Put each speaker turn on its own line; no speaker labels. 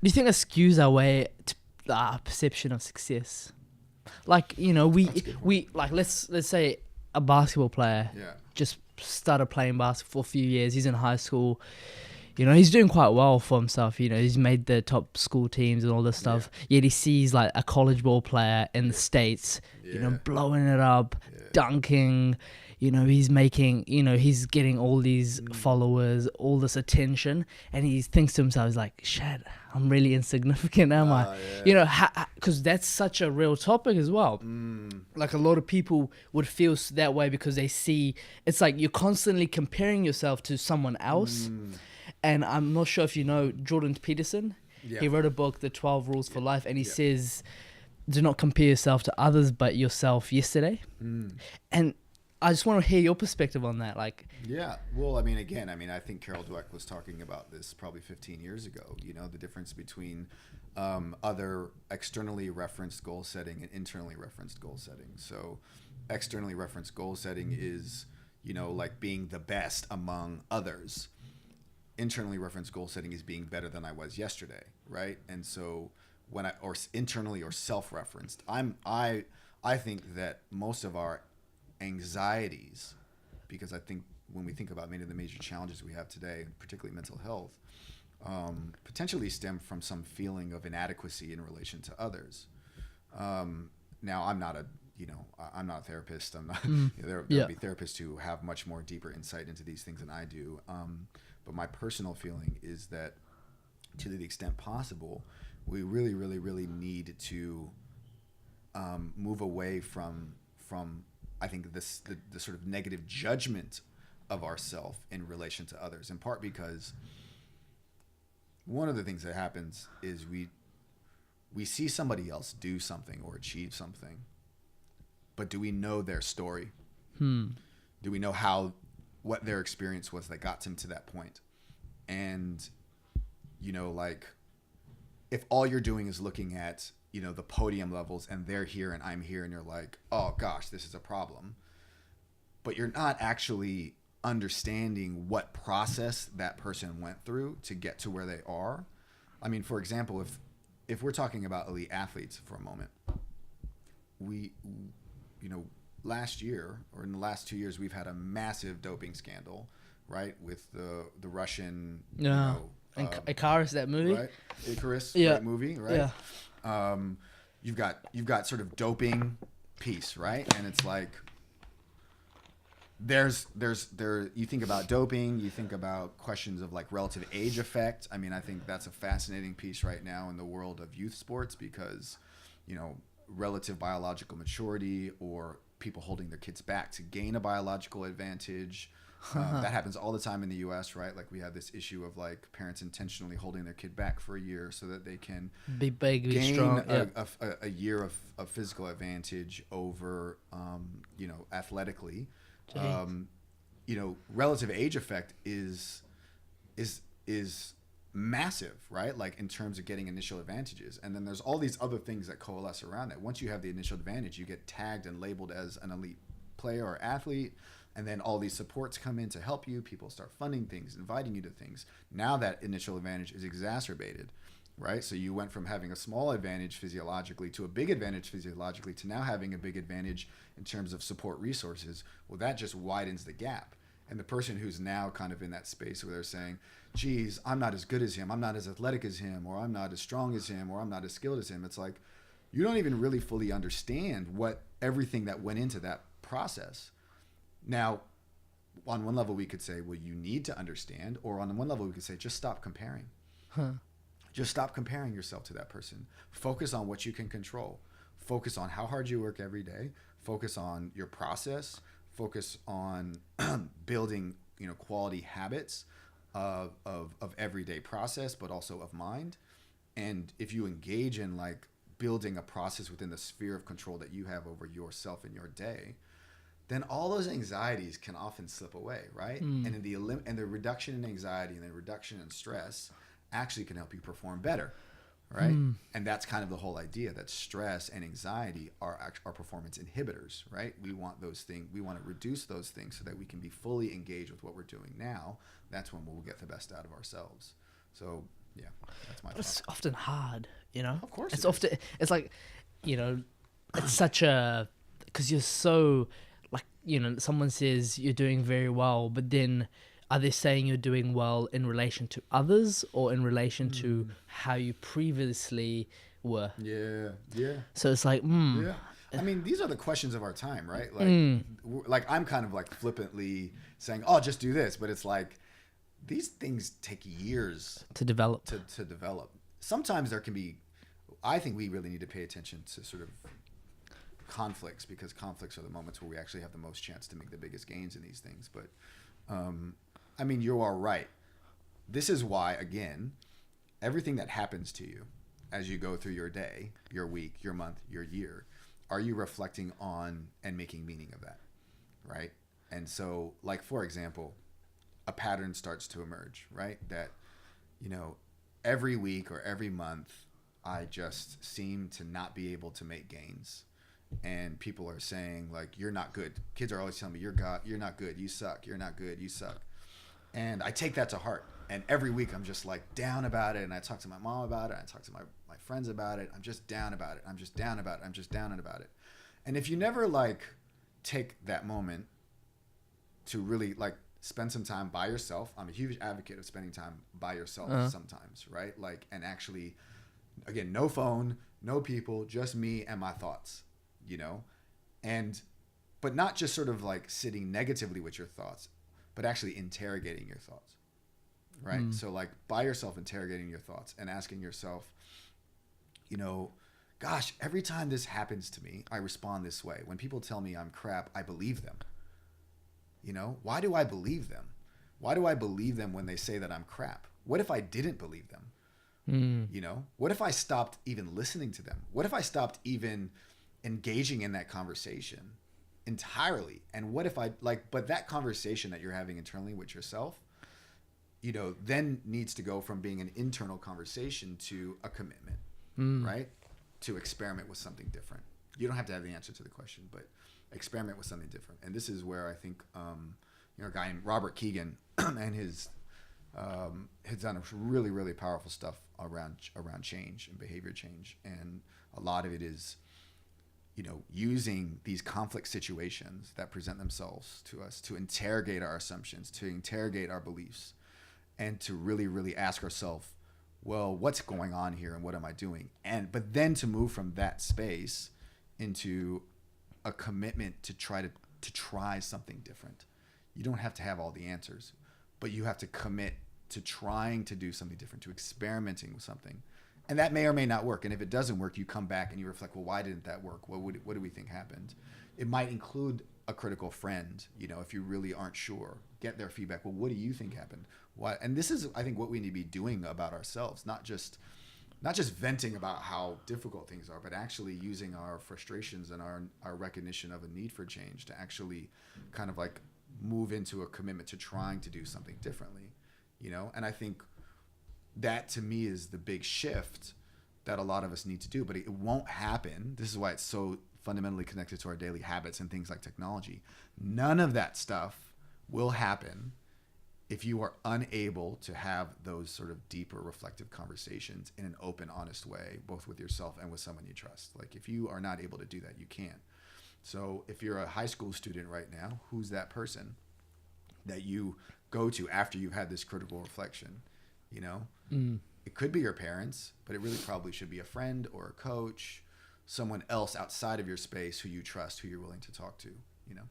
you think that skews our way to our perception of success? Like, you know,
That's a good point.
we like let's say a basketball player
Yeah.
just started playing basketball for a few years. He's in high school. You know, he's doing quite well for himself. You know, he's made the top school teams and all this stuff. Yet he sees like a college ball player in the States, you know,
Yeah.
blowing it up,
Yeah.
dunking. You know, he's making, you know, he's getting all these followers, all this attention. And he thinks to himself, he's like, shit, I'm really insignificant, am I?
Yeah.
You know, because that's such a real topic as well. Like a lot of people would feel that way because they see, it's like you're constantly comparing yourself to someone else. And I'm not sure if you know Jordan Peterson.
Yeah.
He wrote a book, The 12 Rules for Life, and he says, do not compare yourself to others but yourself yesterday. And I just want to hear your perspective on that. Like,
Yeah. Well, I mean, again, I think Carol Dweck was talking about this probably 15 years ago, you know, the difference between other externally referenced goal setting and internally referenced goal setting. So externally referenced goal setting is, you know, like being the best among others. Internally referenced goal setting is being better than I was yesterday, right? And so or internally or self-referenced, I think that most of our anxieties, because I think when we think about many of the major challenges we have today, particularly mental health, potentially stem from some feeling of inadequacy in relation to others. Now, I'm not a therapist. I'm not. There'll be therapists who have much more deeper insight into these things than I do. But my personal feeling is that, to the extent possible, we really, really, really need to move away from I think the sort of negative judgment of ourself in relation to others. In part because one of the things that happens is we see somebody else do something or achieve something, but do we know their story? Do we know what their experience was that got them to that point? And, you know, like, if all you're doing is looking at, you know, the podium levels and they're here and I'm here and you're like, oh gosh, this is a problem, but you're not actually understanding what process that person went through to get to where they are. I mean, for example, if we're talking about elite athletes for a moment, you know, last year or in the last 2 years, we've had a massive doping scandal, right? With the Russian, you know,
Icarus, that movie,
right? Icarus,
Yeah.
right, movie, right?
Yeah.
You've got sort of doping piece, right? And it's like you think about doping, you think about questions of like relative age effect. I mean, I think that's a fascinating piece right now in the world of youth sports because, you know, relative biological maturity or people holding their kids back to gain a biological advantage. That happens all the time in the U.S., right? Like we have this issue of like parents intentionally holding their kid back for a year so that they can
Be big, be
gain
strong.
a year of physical advantage over, you know, athletically. You know, relative age effect is massive, right? Like in terms of getting initial advantages. And then there's all these other things that coalesce around that. Once you have the initial advantage, you get tagged and labeled as an elite player or athlete. And then all these supports come in to help you. People start funding things, inviting you to things. Now that initial advantage is exacerbated, right? So you went from having a small advantage physiologically to a big advantage physiologically to now having a big advantage in terms of support resources. Well, that just widens the gap. And the person who's now kind of in that space where they're saying, geez, I'm not as good as him, I'm not as athletic as him, or I'm not as strong as him, or I'm not as skilled as him. It's like, you don't even really fully understand what everything that went into that process. Now, on one level, we could say, well, you need to understand. Or on one level, we could say, just stop comparing. Just stop comparing yourself to that person. Focus on what you can control. Focus on how hard you work every day. Focus on your process. Focus on building, you know, quality habits of everyday process, but also of mind. And if you engage in like building a process within the sphere of control that you have over yourself and your day, then all those anxieties can often slip away, right? And in the reduction in anxiety and the reduction in stress actually can help you perform better, right? And that's kind of the whole idea that stress and anxiety are performance inhibitors, right? We want those things, we want to reduce those things so that we can be fully engaged with what we're doing now. That's when we'll get the best out of ourselves. So yeah, that's my
it's often hard, you know.
Of course
it's
it is.
often it's like, you know, it's such a, because you're so, like, you know, someone says you're doing very well, but then are they saying you're doing well in relation to others or in relation to how you previously were?
Yeah.
So it's like,
Yeah. I mean, these are the questions of our time, right? Like I'm kind of like flippantly saying, "Oh, just do this," but it's like these things take years
to develop.
to develop. Sometimes there can be. I think we really need to pay attention to sort of conflicts, because conflicts are the moments where we actually have the most chance to make the biggest gains in these things. But I mean, you are right. This is why, again, everything that happens to you as you go through your day, your week, your month, your year, are you reflecting on and making meaning of that, right? And so, like, for example, a pattern starts to emerge, right? That, you know, every week or every month, I just seem to not be able to make gains. And people are saying, like, you're not good. Kids are always telling me, you're not good, you suck, you're not good, you suck. And I take that to heart. And every week I'm just like down about it. And I talk to my mom about it. I talk to my friends about it. I'm just down about it. I'm just down about it. I'm just down about it. And if you never like take that moment to really like spend some time by yourself, I'm a huge advocate of spending time by yourself sometimes, right? Like, and actually, again, no phone, no people, just me and my thoughts, you know? But not just sort of like sitting negatively with your thoughts, but actually interrogating your thoughts. Right. So like by yourself, interrogating your thoughts and asking yourself, you know, gosh, every time this happens to me, I respond this way. When people tell me I'm crap, I believe them. You know, why do I believe them? Why do I believe them when they say that I'm crap? What if I didn't believe them? You know, what if I stopped even listening to them? What if I stopped even engaging in that conversation entirely? And what if I but that conversation that you're having internally with yourself, you know, then needs to go from being an internal conversation to a commitment, right? To experiment with something different. You don't have to have the answer to the question, but experiment with something different. And this is where I think, you know, a guy named Robert Keegan and his has done really, really powerful stuff around change and behavior change. And a lot of it is, you know, using these conflict situations that present themselves to us to interrogate our assumptions, to interrogate our beliefs, and to really, really ask ourselves, well, what's going on here and what am I doing? But then to move from that space into a commitment to try something different. You don't have to have all the answers, but you have to commit to trying to do something different, to experimenting with something. And that may or may not work. And if it doesn't work, you come back and you reflect, well, why didn't that work? What do we think happened? It might include a critical friend, you know, if you really aren't sure, get their feedback. Well, what do you think happened? Why? And this is, I think, what we need to be doing about ourselves, not just venting about how difficult things are, but actually using our frustrations and our recognition of a need for change to actually kind of like move into a commitment to trying to do something differently, you know? And I think that to me is the big shift that a lot of us need to do, but it won't happen. This is why it's so fundamentally connected to our daily habits and things like technology. None of that stuff will happen if you are unable to have those sort of deeper reflective conversations in an open, honest way, both with yourself and with someone you trust. Like if you are not able to do that, you can't. So if you're a high school student right now, who's that person that you go to after you've had this critical reflection? You know, it could be your parents, but it really probably should be a friend or a coach, someone else outside of your space who you trust, who you're willing to talk to, you know?